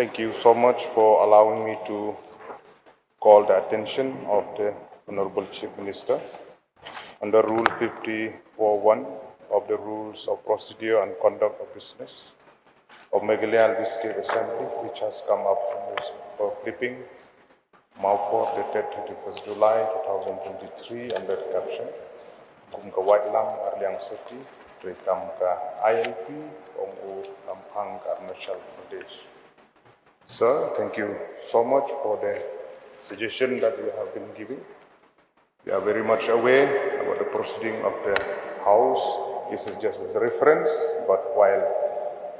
Thank you so much for allowing me to call the attention of the Honorable Chief Minister under Rule 54.1 of the Rules of Procedure and Conduct of Business of Meghalaya State Assembly, which has come up in this clipping, Nongpoh, dated 31st July 2023, under the caption, Kum ka White Lam Arliang City, Tuikam ka ILP, Ongu Kampang ka Arunachal Pradesh. Sir, thank you so much for the suggestion that you have been giving. We are very much aware about the proceeding of the House. This is just as a reference, but while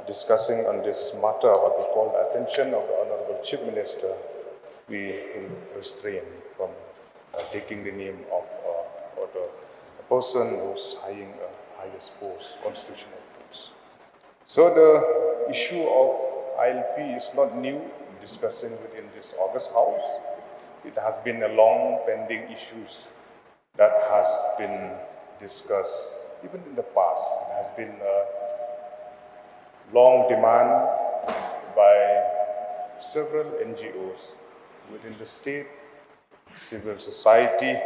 discussing on this matter, what we call the attention of the Honorable Chief Minister, we will refrain from taking the name of a person who's eyeing a highest post, constitutional post. So the issue of ILP is not new, discussing within this August House. It has been a long pending issues that has been discussed even in the past. It has been a long demand by several NGOs within the state, civil society,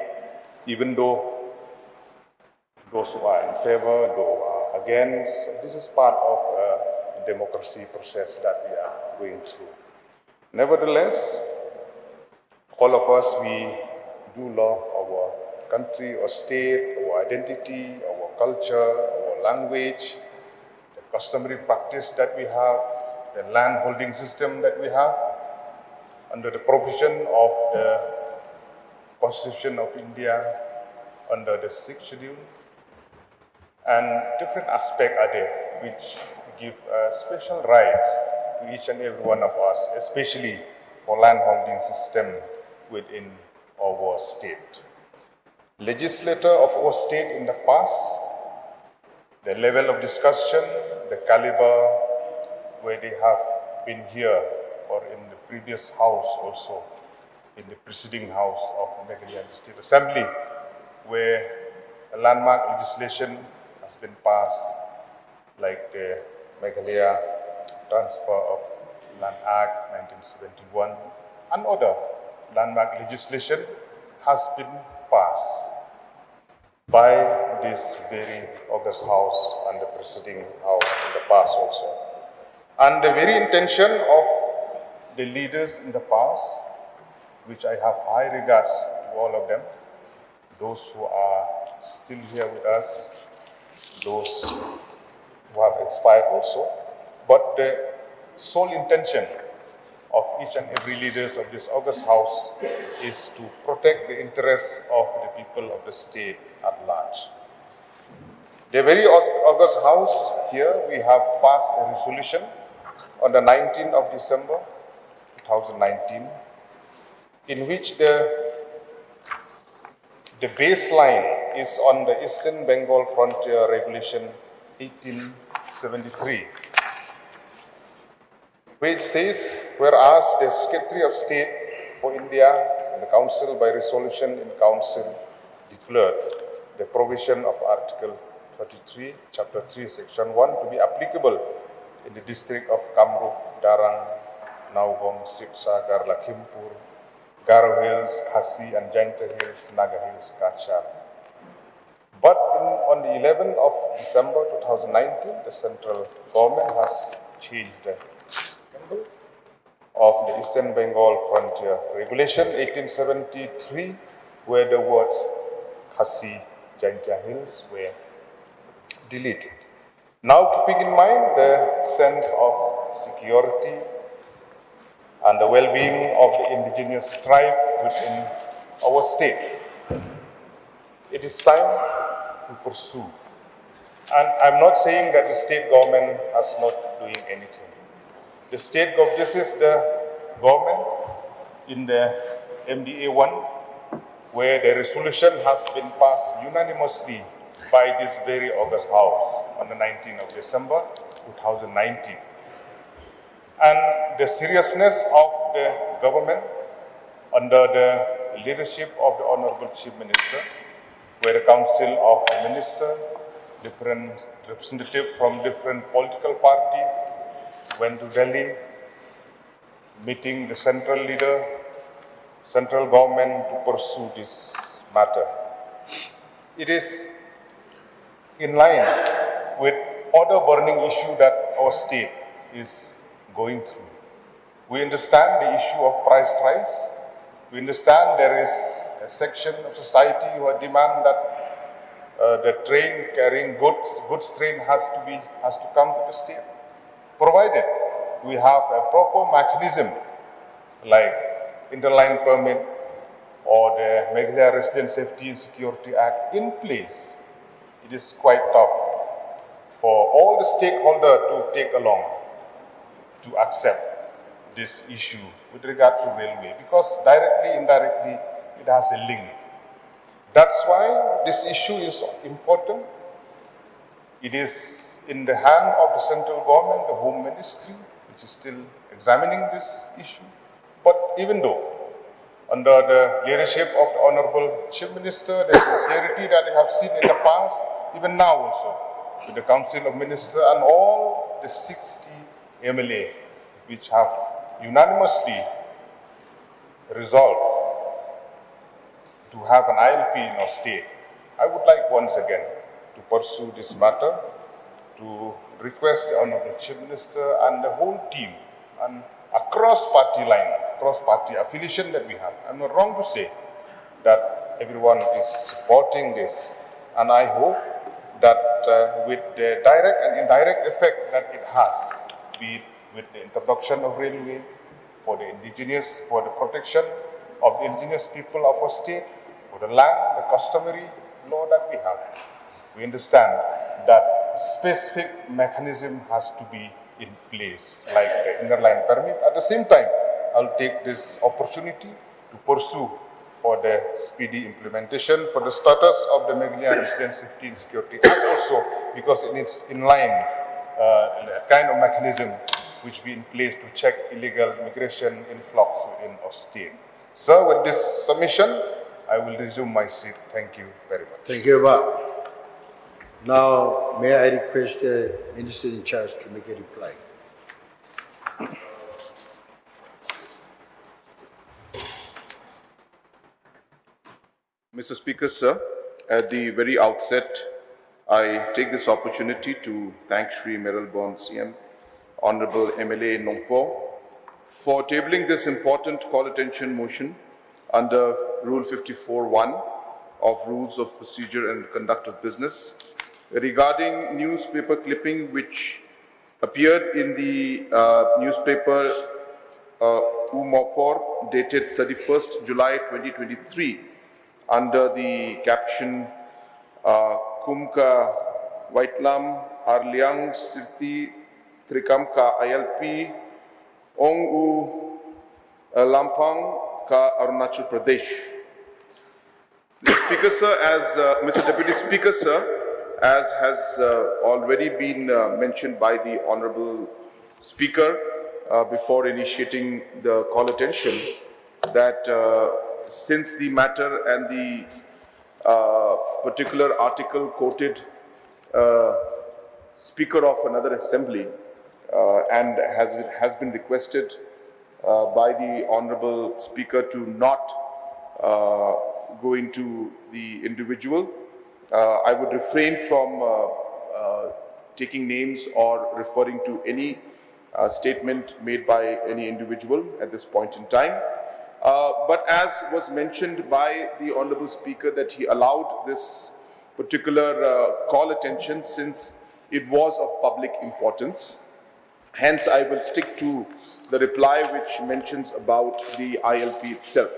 even though those who are in favor, those who are against. This is part of a democracy process that we are going through. Nevertheless, all of us, we do love our country, our state, our identity, our culture, our language, the customary practice that we have, the land holding system that we have, under the provision of the Constitution of India, under the 6th schedule, and different aspects are there which give special rights to each and every one of us, especially for land holding system within our state. Legislator of our state in the past, the level of discussion, the caliber where they have been here or in the previous house also, in the preceding house of Meghalaya State Assembly, where a landmark legislation has been passed, like the Meghalaya Transfer of Land Act 1971 and other landmark legislation has been passed by this very august house and the preceding house in the past also. And the very intention of the leaders in the past, which I have high regards to all of them, those who are still here with us, those who have expired also, but the sole intention of each and every leaders of this august house is to protect the interests of the people of the state at large. The very august house here, we have passed a resolution on the 19th of December 2019, in which the baseline is on the Eastern Bengal Frontier Regulation 1873, which says, whereas the Secretary of State for India and the Council by resolution in Council declared the provision of Article 33, Chapter 3, Section 1 to be applicable in the district of Kamrup, Darang, Naugong, Sipsagar, Lakhimpur, Garo Hills, Khasi and Jaintia Hills, Naga Hills, Kachar. But on the 11th of December 2019, the central government has changed the symbol of the Eastern Bengal Frontier Regulation 1873, where the words Khasi, Jaintia Hills were deleted. Now, keeping in mind the sense of security and the well-being of the indigenous tribe within our state, it is time to pursue. And I'm not saying that the state government is not doing anything. The state government, this is the government in the MDA 1, where the resolution has been passed unanimously by this very august house on the 19th of December 2019. And the seriousness of the government under the leadership of the Honorable Chief Minister, where the Council of the Minister, different representatives from different political parties went to Delhi meeting the central leader, central government to pursue this matter. It is in line with other burning issue that our state is going through. We understand the issue of price rise. We understand there is a section of society who demand that the train carrying goods train has to come to the state, provided we have a proper mechanism like interline permit or the Meghalaya Resident Safety and Security Act in place. It is quite tough for all the stakeholders to take along, to accept this issue with regard to railway, because directly, indirectly, it has a link. That's why this issue is important. It is in the hand of the central government, the Home Ministry, which is still examining this issue. But even though, under the leadership of the Honorable Chief Minister, the sincerity that I have seen in the past, even now also, with the Council of Ministers and all the 60 MLA, which have unanimously resolved to have an ILP in our state, I would like once again to pursue this matter, to request the Honorable Chief Minister and the whole team, and across party line, cross party affiliation that we have. I'm not wrong to say that everyone is supporting this, and I hope that with the direct and indirect effect that it has, be it with the introduction of railway for the indigenous, for the protection of the indigenous people of our state, for the land, the customary law that we have, we understand that specific mechanism has to be in place, like the inner line permit. At the same time, I'll take this opportunity to pursue for the speedy implementation for the status of the Meghalaya Resident Safety and Security Act also, because it is in line, a kind of mechanism which be in place to check illegal migration influx within our state. Sir, with this submission, I will resume my seat. Thank you very much. Thank you, Ba. Now, may I request the Minister in charge to make a reply. Mr. Speaker, sir, at the very outset, I take this opportunity to thank Shri Meralborn CM, Honorable MLA Nongpoh, for tabling this important call attention motion under Rule 54(1) of Rules of Procedure and Conduct of Business regarding newspaper clipping which appeared in the newspaper Nongpoh dated 31st July 2023 under the caption Kumka Waitlam Arliang Sirti Trikamka ILP Ong U Lampang Ka Arunachal Pradesh. Mr. Speaker, sir, as Mr. Deputy Speaker, sir, as has already been mentioned by the Honorable Speaker before initiating the call attention, that since the matter and the particular article quoted Speaker of another assembly and has been requested by the Honorable Speaker to not go into the individual, I would refrain from taking names or referring to any statement made by any individual at this point in time. But as was mentioned by the Honorable Speaker, that he allowed this particular call attention since it was of public importance. Hence, I will stick to the reply which mentions about the ILP itself.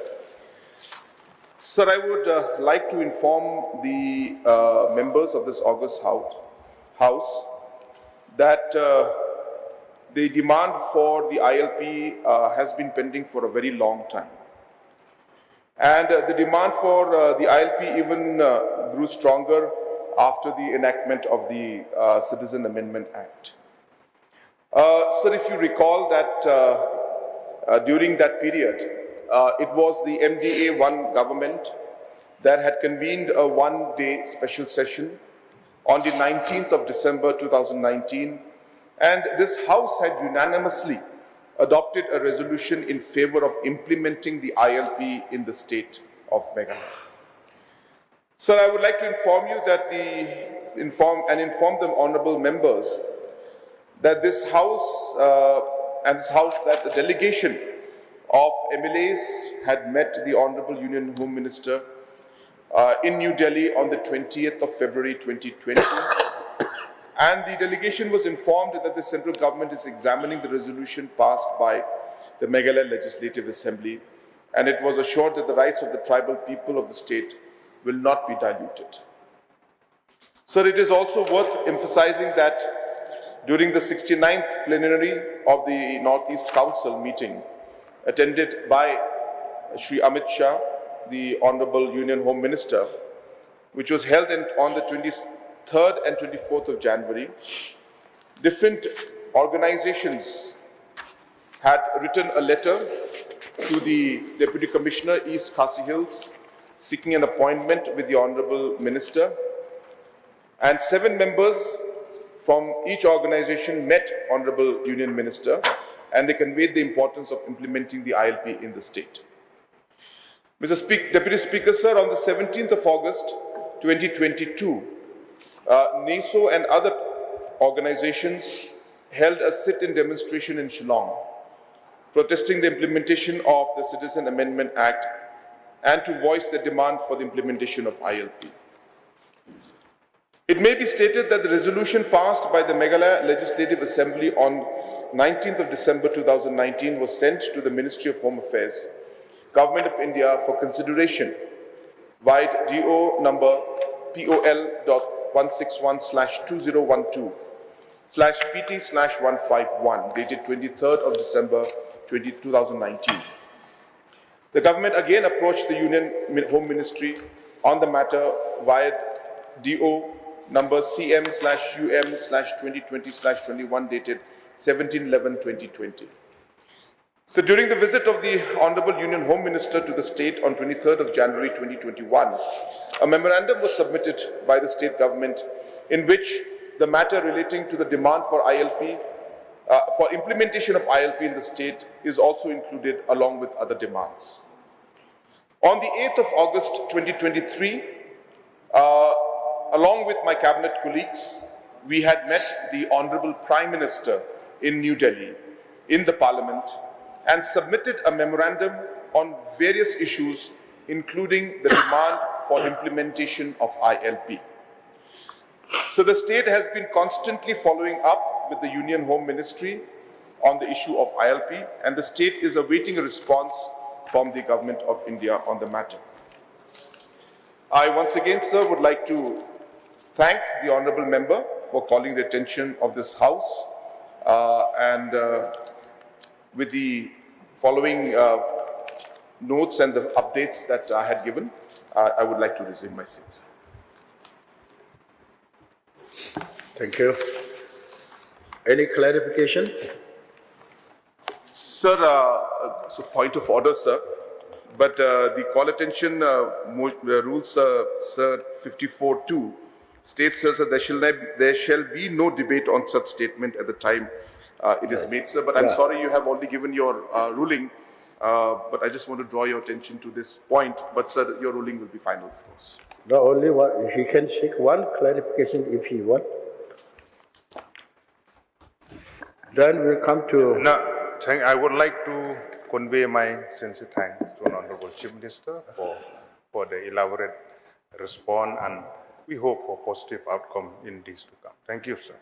Sir, I would like to inform the members of this august House that the demand for the ILP has been pending for a very long time. And the demand for the ILP even grew stronger after the enactment of the Citizen Amendment Act. Sir, if you recall that during that period, it was the MDA-1 government that had convened a one-day special session on the 19th of December 2019, and this House had unanimously adopted a resolution in favor of implementing the ILP in the state of Meghalaya. Sir, I would like to inform you that inform the honourable members that this House that the delegation of MLAs had met the Honourable Union Home Minister in New Delhi on the 20th of February 2020. And the delegation was informed that the central government is examining the resolution passed by the Meghalaya Legislative Assembly, and it was assured that the rights of the tribal people of the state will not be diluted. Sir, it is also worth emphasizing that during the 69th plenary of the Northeast Council meeting, attended by Shri Amit Shah, the Honourable Union Home Minister, which was held on the 23rd and 24th of January, different organizations had written a letter to the Deputy Commissioner, East Khasi Hills, seeking an appointment with the Honourable Minister, and 7 members from each organization met Honourable Union Minister, and they conveyed the importance of implementing the ILP in the state. Deputy Speaker, sir, on the 17th of August 2022, NESO and other organizations held a sit-in demonstration in Shillong, protesting the implementation of the Citizen Amendment Act and to voice the demand for the implementation of ILP. It may be stated that the resolution passed by the Meghalaya Legislative Assembly on 19th of December 2019 was sent to the Ministry of Home Affairs, Government of India for consideration via DO number POL.161/2012/PT/151 dated 23rd of December 2019. The government again approached the Union Home Ministry on the matter via DO number CM/UM/2020/21 dated 17/11/2020. So during the visit of the Honourable Union Home Minister to the state on 23rd of January 2021, a memorandum was submitted by the state government in which the matter relating to the demand for ILP, for implementation of ILP in the state is also included along with other demands. On the 8th of August 2023, along with my cabinet colleagues, we had met the Honourable Prime Minister in New Delhi in the Parliament and submitted a memorandum on various issues, including the demand for implementation of ILP. So the state has been constantly following up with the Union Home Ministry on the issue of ILP, and the state is awaiting a response from the Government of India on the matter. I once again, sir, would like to thank the Honourable Member for calling the attention of this House with the following notes and the updates that I had given, I would like to resume my seat, sir. Thank you. Any clarification? Sir, so point of order, sir, but the call attention rules, sir, 54(2) states, sir, there shall be no debate on such statement at the time it is made, sir. But I'm sorry you have already given your ruling, but I just want to draw your attention to this point. But, sir, your ruling will be final, of course. No, only one. He can seek one clarification if he wants. Then we'll come to... No, I would like to convey my sincere thanks to an Honourable Chief Minister for the elaborate response, and we hope for positive outcome in days to come. Thank you, sir.